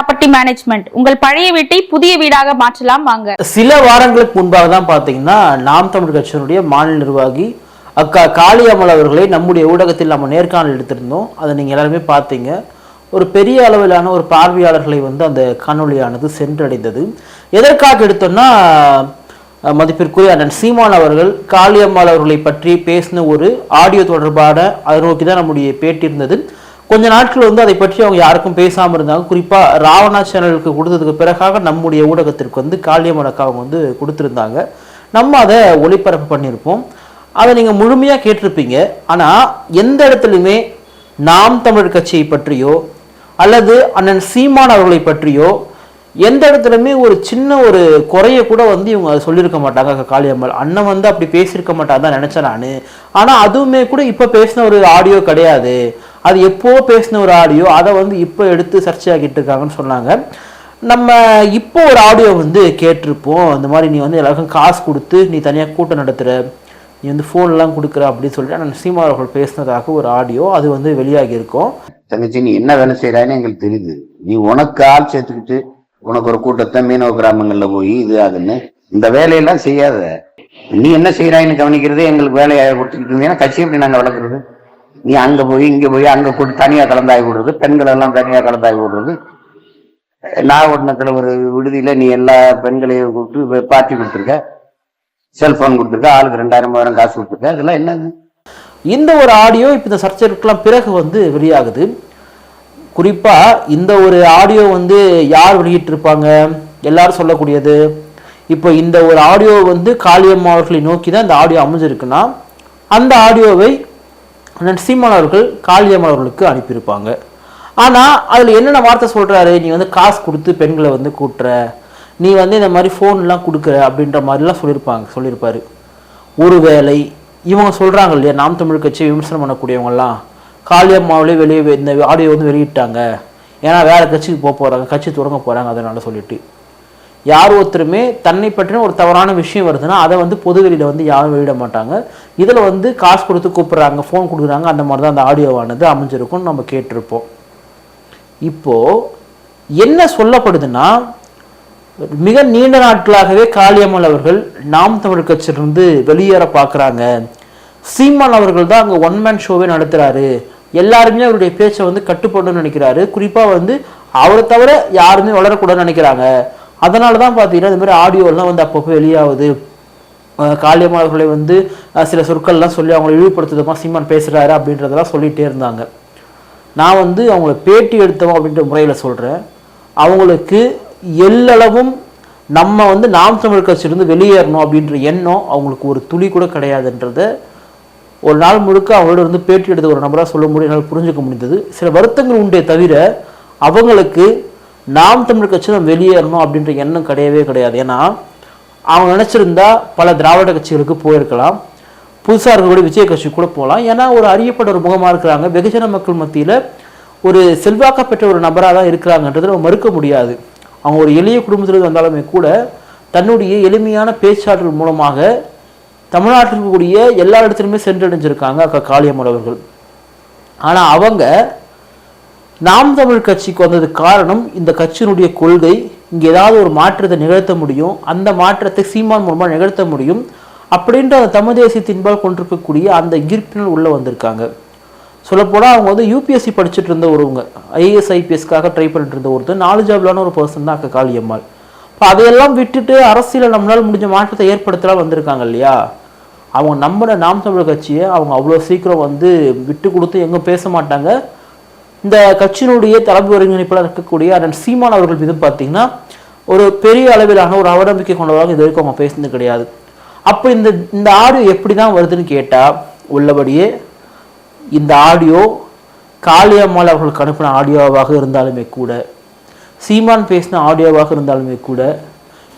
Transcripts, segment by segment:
Property management உங்கள் பழைய வீட்டை புதிய வீடாக மாற்றலாம் வாங்க. சில வாரங்களுக்கு முன்பாக தான் பாத்தீங்கன்னா நாம் தமிழர் கட்சியினுடைய மாநில நிர்வாகி அக்கா காளியம்மாள் அவர்களை நம்முடைய ஊடகத்தில் நம்ம நேர்காணல் எடுத்திருந்தோம். அதை நீங்க எல்லாருமே பார்த்தீங்க. ஒரு பெரிய அளவிலான ஒரு பார்வையாளர்களை அந்த காணொலியானது சென்றடைந்தது. எதற்காக எடுத்தோம்னா, மதிப்பிற்குரிய அண்ணன் சீமான் அவர்கள் காளியம்மாள் அவர்களை பற்றி பேசின ஒரு ஆடியோ தொடர்பான அதை நோக்கி தான் நம்முடைய பேட்டி இருந்தது. கொஞ்ச நாட்கள் அதை பற்றி அவங்க யாருக்கும் பேசாமல் இருந்தாங்க. குறிப்பாக ராவணா சேனலுக்கு கொடுத்ததுக்கு பிறகாக நம்முடைய ஊடகத்திற்கு காளியம்மாள் அக்கா அவங்க கொடுத்துருந்தாங்க. நம்ம அதை ஒளிபரப்பு பண்ணியிருப்போம். அதை நீங்கள் முழுமையாக கேட்டிருப்பீங்க. ஆனால் எந்த இடத்துலையுமே நாம் தமிழர் கட்சியை பற்றியோ அல்லது அண்ணன் சீமான் அவர்களை பற்றியோ எந்த இடத்துலையுமே ஒரு சின்ன ஒரு குறைய கூட இவங்க சொல்லியிருக்க மாட்டாங்க. காளியம்மாள் அண்ணன் அப்படி பேசியிருக்க மாட்டாங்க தான் நினச்சேன் நான். ஆனால் அதுவுமே கூட இப்போ பேசின ஒரு ஆடியோ கிடையாது. அது எப்போ பேசின ஒரு ஆடியோ, அதை இப்போ எடுத்து சர்ச்சையாகிட்டு இருக்காங்கன்னு சொன்னாங்க. நம்ம இப்போ ஒரு ஆடியோ கேட்டிருப்போம். இந்த மாதிரி நீ எல்லாருக்கும் காசு கொடுத்து நீ தனியாக கூட்டம் நடத்துகிற, நீ ஃபோன்லாம் கொடுக்குற அப்படின்னு சொல்லிட்டு நான் சீமான் அவர்கள் பேசினதாக ஒரு ஆடியோ அது வெளியாகி இருக்கும். தங்கச்சி, நீ என்ன வேலை செய்யறான்னு எங்களுக்கு தெரியுது. நீ உனக்கு ஆள் சேர்த்துக்கிட்டு உனக்கு ஒரு கூட்டத்தை மீனவ கிராமங்கள்ல போய் இது அதுன்னு இந்த வேலையெல்லாம் செய்யாத. நீ என்ன செய்யறான்னு கவனிக்கிறதே எங்களுக்கு வேலையை கொடுத்துக்கிட்டு இருந்தீங்கன்னா கட்சி எப்படி நாங்க வளர்க்குறது? நீ அங்க போய் இங்க போய் அங்க கூட்டு தனியா கலந்தாய் விடுறது, பெண்கள் எல்லாம் தனியா கலந்தாய் விடுறது. நாகப்பட்டினத்துல ஒரு விடுதியில நீ எல்லா பெண்களையும் கூப்பிட்டு பார்ட்டி கொடுத்துருக்க, செல்போன் கொடுத்துருக்க, ஆளுக்கு 2000 காசு கொடுத்துருக்க. இதெல்லாம் என்னது? இந்த ஒரு ஆடியோ இப்போ இந்த சர்ச்சைக்கெல்லாம் பிறகு வெளியாகுது. குறிப்பா இந்த ஒரு ஆடியோ யார் வெளியிட்டிருப்பாங்க எல்லாரும் சொல்லக்கூடியது. இப்போ இந்த ஒரு ஆடியோ காளியம்மா அவர்களை நோக்கி தான் இந்த ஆடியோ அமைஞ்சிருக்குன்னா, அந்த ஆடியோவை சீமான் அவர்கள் காளியம்மா அவர்களுக்கு அனுப்பியிருப்பாங்க. ஆனா அதுல என்னென்ன வார்த்தை சொல்றாரு, நீ காசு கொடுத்து பெண்களை கூட்டுற, நீ இந்த மாதிரி ஃபோன்லாம் கொடுக்குற அப்படின்ற மாதிரிலாம் சொல்லியிருப்பாரு. ஒருவேளை இவங்க சொல்றாங்க இல்லையா, நாம் தமிழ் கட்சியை விமர்சனம் பண்ணக்கூடியவங்கலாம் காளியம்மாவிலே வெளியே இந்த ஆடியோ வெளியிட்டாங்க, ஏன்னா வேற கட்சிக்கு போக போறாங்க, கட்சி தொடங்க போறாங்க, அதனால சொல்லிட்டு யார் ஒருத்தருமே தன்னை பற்றின ஒரு தவறான விஷயம் வருதுன்னா அதை பொதுவெளியில யாரும் வெளியிட மாட்டாங்க. இதுல காசு கொடுத்து கூப்பிடுறாங்க, ஃபோன் கொடுக்குறாங்க, அந்த மாதிரி தான் அந்த ஆடியோவானது அமைஞ்சிருக்கும்னு நம்ம கேட்டிருப்போம். இப்போ என்ன சொல்லப்படுதுன்னா, மிக நீண்ட நாட்களாகவே காளியம்மாள் அவர்கள் நாம் தமிழ் கட்சியிலிருந்து வெளியேற பார்க்குறாங்க. சீமான் அவர்கள் தான் அங்கே ஒன் மேன் ஷோவே நடத்துறாரு, எல்லாருமே அவருடைய பேச்சை கட்டுப்படணும்னு நினைக்கிறாரு. குறிப்பாக அவரை தவிர யாருமே வளரக்கூடாதுன்னு நினைக்கிறாங்க. அதனால தான் பார்த்தீங்கன்னா இந்த மாதிரி ஆடியோலாம் அப்பப்போ வெளியாகுது. காளியம்மாள் அவர்களை சில சொற்கள்லாம் சொல்லி அவங்களை இழிவுபடுத்துறதுமா சீமான் பேசுகிறாரு அப்படின்றதெல்லாம் சொல்லிகிட்டே இருந்தாங்க. நான் அவங்கள பேட்டி எடுத்தோம் அப்படின்ற முறையில் சொல்கிறேன். அவங்களுக்கு எல்லளவும் நம்ம நாம் தமிழ் கட்சியிலிருந்து வெளியேறணும் அப்படின்ற எண்ணம் அவங்களுக்கு ஒரு துளி கூட கிடையாதுன்றத ஒரு நாள் முழுக்க அவங்களோட பேட்டி எடுத்த ஒரு நபராக சொல்ல முடியும், என்னால் புரிஞ்சுக்க முடிந்தது. சில வருத்தங்கள் உண்டே தவிர அவங்களுக்கு நாம் தமிழ் கட்சி நம்ம வெளியேறணும் அப்படின்ற எண்ணம் கிடையவே கிடையாது. ஏன்னா அவங்க நினச்சிருந்தா பல திராவிட கட்சிகளுக்கு போயிருக்கலாம், புதுசாக இருக்கக்கூடிய விஜய் கட்சி கூட போகலாம். ஏன்னா ஒரு அறியப்பட்ட ஒரு முகமாக இருக்கிறாங்க, வெகுஜன மக்கள் மத்தியில் ஒரு செல்வாக்க பெற்ற ஒரு நபராக தான் இருக்கிறாங்கன்றது நம்ம மறுக்க முடியாது. அவங்க ஒரு எளிய குடும்பத்தில் வந்தாலுமே கூட தன்னுடைய எளிமையான பேச்சாற்றல் மூலமாக தமிழ்நாட்டில் இருக்கக்கூடிய எல்லா இடத்துலையுமே சென்றடைஞ்சிருக்காங்க அக்கா காளியம்மாள் அவர்கள். ஆனால் அவங்க நாம் தமிழ் கட்சிக்கு வந்ததுக்கு காரணம் இந்த கட்சியினுடைய கொள்கை, இங்கே ஏதாவது ஒரு மாற்றத்தை நிகழ்த்த முடியும், அந்த மாற்றத்தை சீமான் மூலமாக நிகழ்த்த முடியும் அப்படின்ற அந்த தமிழ் தேசியத்தின்பால் கொண்டிருக்கக்கூடிய அந்த ஈர்ப்பினால் உள்ளே வந்திருக்காங்க. சொல்லப்போனால் அவங்க யூபிஎஸ்சி படிச்சுட்டு இருந்த ஒருவங்க, ஐஏஎஸ் ஐபிஎஸ்க்காக ட்ரை பண்ணிட்டு இருந்த ஒருத்தர், நாலேஜபிளான ஒரு பர்சன் தான் அக்கா காளியம்மாள். இப்போ அதையெல்லாம் விட்டுட்டு அரசியலில் நம்மளால் முடிஞ்ச மாற்றத்தை ஏற்படுத்தலாம் வந்திருக்காங்க இல்லையா. அவங்க நம்மளோட நாம் தமிழ் கட்சியை அவங்க அவ்வளோ சீக்கிரம் விட்டு கொடுத்து எங்கே பேச மாட்டாங்க. இந்த கட்சியினுடைய தலைமை ஒருங்கிணைப்பாளர் இருக்கக்கூடிய அண்ணன் சீமான் அவர்கள் மீது பார்த்தீங்கன்னா ஒரு பெரிய அளவிலான ஒரு அவநம்பிக்கை கொண்டவராக இது வரைக்கும் அவங்க பேசுனது கிடையாது. அப்போ இந்த ஆடியோ எப்படி தான் வருதுன்னு கேட்டால், உள்ளபடியே இந்த ஆடியோ காளியம்மாள் அவர்களுக்கு அனுப்பின ஆடியோவாக இருந்தாலுமே கூட, சீமான் பேசின ஆடியோவாக இருந்தாலுமே கூட,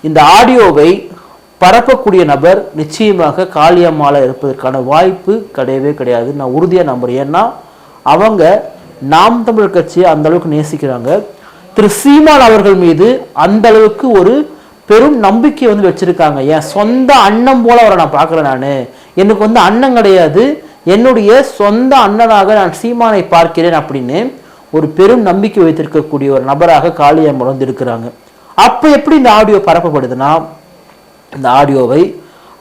இந்த ஆடியோவை பரப்பக்கூடிய நபர் நிச்சயமாக காளியம்மாளாக இருப்பதற்கான வாய்ப்பு கிடையவே கிடையாது. நான் உறுதியாக நம்புறேன். ஏன்னா அவங்க நாம் தமிழ் கட்சியை அந்த அளவுக்கு நேசிக்கிறாங்க. திரு சீமான் அவர்கள் மீது அந்த அளவுக்கு ஒரு பெரும் நம்பிக்கை வச்சிருக்காங்க. என் சொந்த அண்ணன் போல அவரை நான் பார்க்குறேன். நான் எனக்கு அண்ணன் கிடையாது, என்னுடைய சொந்த அண்ணனாக நான் சீமானை பார்க்கிறேன் அப்படின்னு ஒரு பெரும் நம்பிக்கை வைத்திருக்கக்கூடிய ஒரு நபராக காளியம்மாள் வந்து இருக்கிறாங்க. அப்போ எப்படி இந்த ஆடியோ பரப்பப்படுதுன்னா, இந்த ஆடியோவை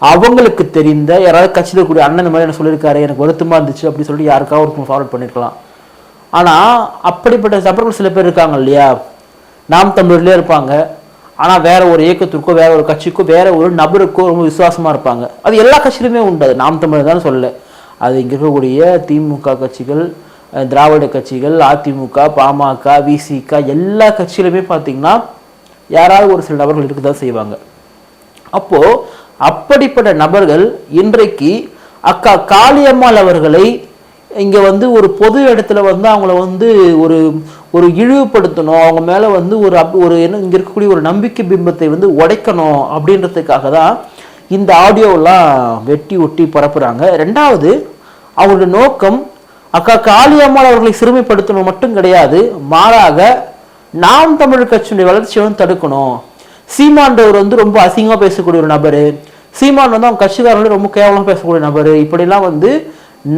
அவங்களுக்கு தெரிந்த யாராவது கட்சியில் இருக்கக்கூடிய அண்ணன் இந்த மாதிரி என்ன சொல்லியிருக்காரு, எனக்கு வருத்தமாக இருந்துச்சு அப்படின்னு சொல்லிட்டு யாருக்காவது ஒரு ஃபார்வர்ட் பண்ணியிருக்கலாம். ஆனால் அப்படிப்பட்ட நபர்கள் சில பேர் இருக்காங்க இல்லையா, நாம் தமிழர்லேயே இருப்பாங்க, ஆனால் வேற ஒரு இயக்கத்திற்கோ வேற ஒரு கட்சிக்கோ வேற ஒரு நபருக்கோ ரொம்ப விசுவாசமாக இருப்பாங்க. அது எல்லா கட்சியிலுமே உண்டு, அது நாம் தமிழர் தான் சொல்லலை. அது இங்கே இருக்கக்கூடிய திமுக கட்சிகள், திராவிட கட்சிகள், அதிமுக, பாமக, விசிக எல்லா கட்சியிலுமே பார்த்தீங்கன்னா யாராவது ஒரு சில நபர்கள் இருக்க தான் செய்வாங்க. அப்போது அப்படிப்பட்ட நபர்கள் இன்றைக்கு அக்கா காளியம்மாள் அவர்களை இங்கே வந்து ஒரு பொது இடத்துல வந்து அவங்கள வந்து ஒரு ஒரு இழிவுபடுத்தணும், அவங்க மேலே வந்து ஒரு என்ன இங்கே இருக்கக்கூடிய ஒரு நம்பிக்கை பிம்பத்தை வந்து உடைக்கணும் அப்படின்றதுக்காக தான் இந்த ஆடியோவெல்லாம் வெட்டி ஒட்டி பரப்புகிறாங்க. ரெண்டாவது, அவங்களுடைய நோக்கம் அக்கா காளியம்மாள் அவர்களை சிறுமைப்படுத்தணும் மட்டும் கிடையாது, மாறாக நாம் தமிழர் கட்சியினுடைய வளர்ச்சியை வந்து தடுக்கணும். சீமான்றவர் வந்து ரொம்ப அசிங்கமாக பேசக்கூடிய ஒரு நபர், சீமான் வந்து அவங்க கட்சிக்காரர்களே ரொம்ப கேவலமாக பேசக்கூடிய நபர், இப்படிலாம் வந்து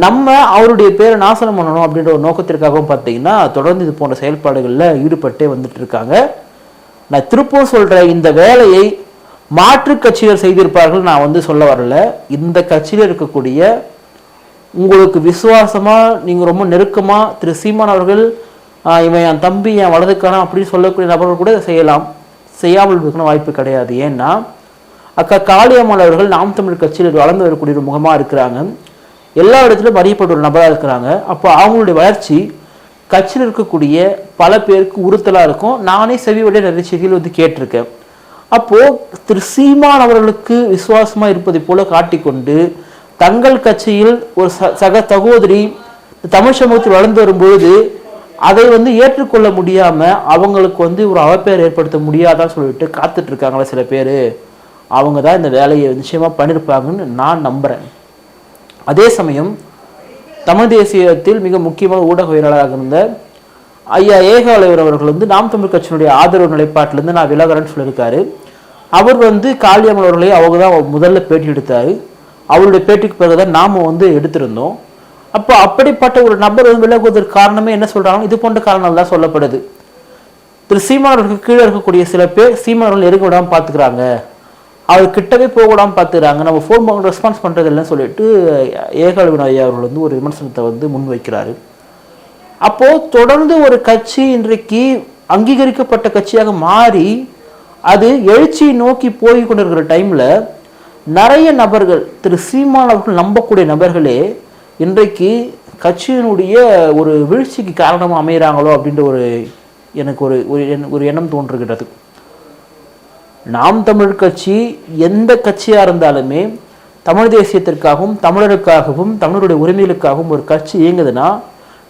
நம்ம அவருடைய பேரை நாசனம் பண்ணணும் அப்படின்ற ஒரு நோக்கத்திற்காகவும் பார்த்தீங்கன்னா தொடர்ந்து இது போன்ற செயல்பாடுகளில் ஈடுபட்டே வந்துட்டு இருக்காங்க. நான் திருப்பவும் சொல்கிறேன், இந்த வேலையை மாற்று கட்சிகள் செய்திருப்பார்கள் நான் வந்து சொல்ல வரல. இந்த கட்சியில் இருக்கக்கூடிய உங்களுக்கு விசுவாசமாக நீங்கள் ரொம்ப நெருக்கமாக திரு சீமான் அவர்கள் இவன் என் தம்பி என் வலதுக்கான அப்படின்னு சொல்லக்கூடிய நபர்கள் கூட செய்யலாம், செய்யாமல் இருக்கணும் வாய்ப்பு கிடையாது. ஏன்னா அக்கா காளியம்மாள் அவர்கள் நாம் தமிழ் கட்சியில் வளர்ந்து வரக்கூடிய ஒரு முகமாக இருக்கிறாங்க, எல்லா இடத்துலையும் அறியப்பட்ட ஒரு நபராக இருக்கிறாங்க. அப்போ அவங்களுடைய வளர்ச்சி கட்சியில் இருக்கக்கூடிய பல பேருக்கு உறுத்தலாக இருக்கும். நானே செவி வழியாக நிறைய செய்திகள் வந்து கேட்டிருக்கேன். அப்போது திரு சீமான் அவர்களுக்கு விசுவாசமாக இருப்பதை போல காட்டிக்கொண்டு தங்கள் கட்சியில் ஒரு சக சகோதரி தமிழ் சமூகத்தில் வளர்ந்து வரும்பொழுது அதை வந்து ஏற்றுக்கொள்ள முடியாமல் அவங்களுக்கு வந்து ஒரு அவப்பெயர் ஏற்படுத்த முடியாதான்னு சொல்லிட்டு காத்துட்டு இருக்காங்களா சில பேர், அவங்க தான் இந்த வேலையை நிச்சயமாக பண்ணியிருப்பாங்கன்னு நான் நம்புகிறேன். அதே சமயம் தமிழ் தேசியத்தில் மிக முக்கியமான ஊடகவியலாளராக இருந்த ஐயா ஏகாலைவர் அவர்கள் வந்து நாம் தமிழ் கட்சியினுடைய ஆதரவு நிலைப்பாட்டிலேருந்து நான் விலகிறேன்னு சொல்லியிருக்காரு. அவர் வந்து காளியம்மாள் அவர்களை அவங்க தான் முதல்ல பேட்டி எடுத்தார், அவருடைய பேட்டிக்கு பிறகுதான் நாம் வந்து எடுத்திருந்தோம். அப்போ அப்படிப்பட்ட ஒரு நபர் வந்து விலகுவதற்கு காரணமே என்ன சொல்கிறாங்க, இது போன்ற காரணங்கள் தான் சொல்லப்படுது. திரு சீமானவர்களுக்கு கீழே இருக்கக்கூடிய சில பேர் சீமானவர்கள் நெருங்க விடாமல் பார்த்துக்கிறாங்க, அவர் கிட்டவே போக விடாமல் பார்த்துக்கிறாங்க, நம்ம ஃபோன் பண்ண ரெஸ்பான்ஸ் பண்ணுறது இல்லைன்னு சொல்லிட்டு ஏகாலவின் ஐயா அவர்கள் வந்து ஒரு விமர்சனத்தை வந்து முன்வைக்கிறாரு. அப்போது தொடர்ந்து ஒரு கட்சி இன்றைக்கு அங்கீகரிக்கப்பட்ட கட்சியாக மாறி அது எழுச்சியை நோக்கி போய் கொண்டிருக்கிற டைமில் நிறைய நபர்கள் திரு சீமான் அவர்கள் நம்பக்கூடிய நபர்களே இன்றைக்கு கட்சியினுடைய ஒரு வீழ்ச்சிக்கு காரணமாக அமைகிறாங்களோ அப்படின்ற எனக்கு ஒரு எண்ணம் தோன்றுகிறது. நாம் தமிழ் கட்சி எந்த கட்சியாக இருந்தாலுமே தமிழ் தேசியத்திற்காகவும் தமிழருக்காகவும் தமிழருடைய உரிமைகளுக்காகவும் ஒரு கட்சி இயங்குதுன்னா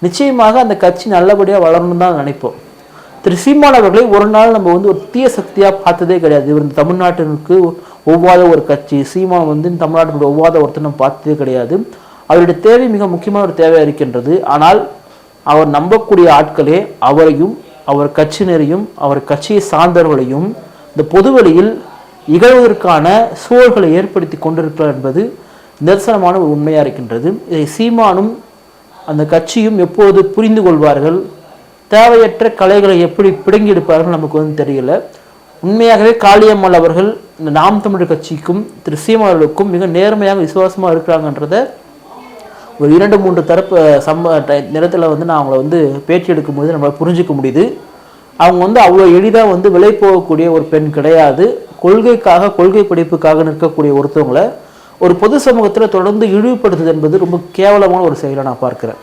நிச்சயமாக அந்த கட்சி நல்லபடியாக வளரணும்னு தான் நினைப்போம். திரு சீமான் அவர்களை ஒரு நாள் நம்ம வந்து ஒரு தீய சக்தியாக பார்த்ததே கிடையாது. இவர் இந்த தமிழ்நாட்டிற்கு ஒவ்வாத ஒரு கட்சி, சீமான் வந்து தமிழ்நாட்டினுடைய ஒவ்வாத ஒருத்தர் நம்ம பார்த்ததே கிடையாது. அவருடைய தேவை மிக முக்கியமான ஒரு தேவையாக இருக்கின்றது. ஆனால் அவர் நம்பக்கூடிய ஆட்களே அவரையும் அவர் கட்சியினரையும் அவர் கட்சியை சார்ந்தவர்களையும் இந்த பொதுவெளியில் இகழ்வதற்கான சூழல்களை ஏற்படுத்தி கொண்டிருக்கிறார் என்பது நிதர்சனமான ஒரு உண்மையாக இருக்கின்றது. இதை சீமானும் அந்த கட்சியும் எப்போது புரிந்து கொள்வார்கள், தேவையற்ற கலைகளை எப்படி பிடுங்கி எடுப்பார்கள் நமக்கு வந்து தெரியல. உண்மையாகவே காளியம்மாள் அவர்கள் இந்த நாம் தமிழர் கட்சிக்கும் திரு சீமானவர்களுக்கும் மிக நேர்மையாக விசுவாசமாக இருக்கிறாங்கன்றத ஒரு 2-3 தரப்பு நேரத்தில் வந்து நான் அவங்கள வந்து பேட்டி எடுக்கும்போது நம்மளால் புரிஞ்சிக்க முடியுது. அவங்க வந்து அவ்வளோ எளிதாக வந்து விலை போகக்கூடிய ஒரு பெண் கிடையாது. கொள்கைக்காக கொள்கை படிப்புக்காக நிற்கக்கூடிய ஒருத்தவங்களை ஒரு பொது சமூகத்தில் தொடர்ந்து இழிவுபடுத்துது என்பது ரொம்ப கேவலமான ஒரு செயலை நான் பார்க்குறேன்.